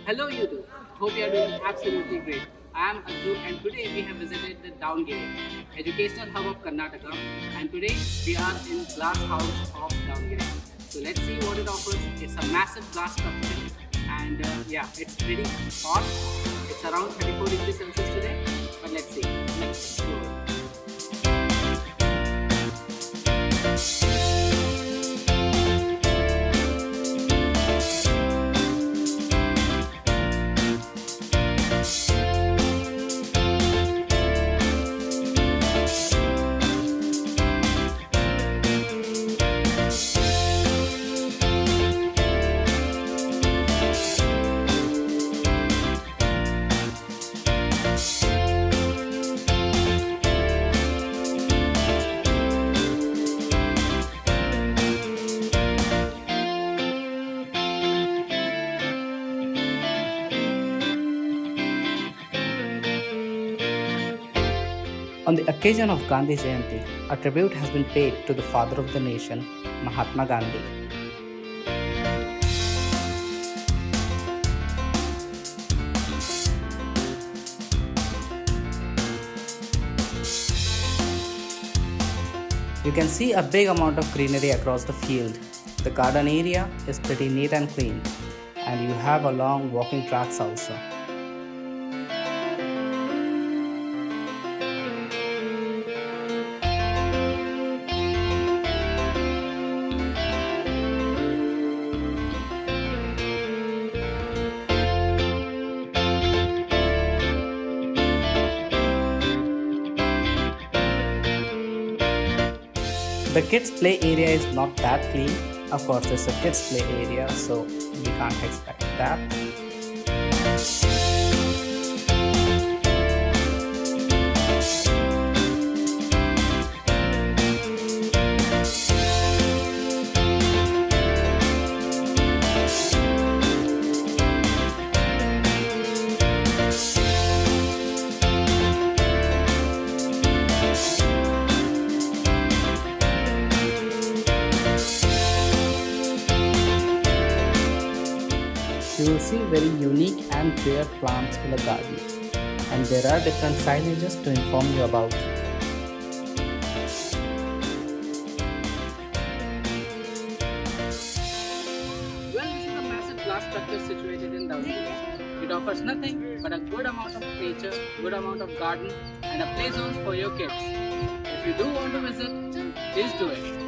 Hello YouTube, hope you are doing absolutely great. I am Arjun and today we have visited the Devanagari, educational hub of Karnataka, and today we are in glass house of Devanagari. So let's see what it offers. It's a massive glass structure and yeah, it's pretty hot. It's around 34 degrees Celsius today, but let's see. Let's go. On the occasion of Gandhi Jayanti, a tribute has been paid to the father of the nation, Mahatma Gandhi. You can see a big amount of greenery across the field. The garden area is pretty neat and clean, and you have a long walking tracks also. The kids play area is not that clean. Of course, it's a kids play area, so we can't expect that. You will see very unique and rare plants in the garden, and there are different signages to inform you about. Well, this is a massive glass structure situated in Devanagari. It offers nothing but a good amount of nature, good amount of garden, and a play zone for your kids. If you do want to visit, please do it.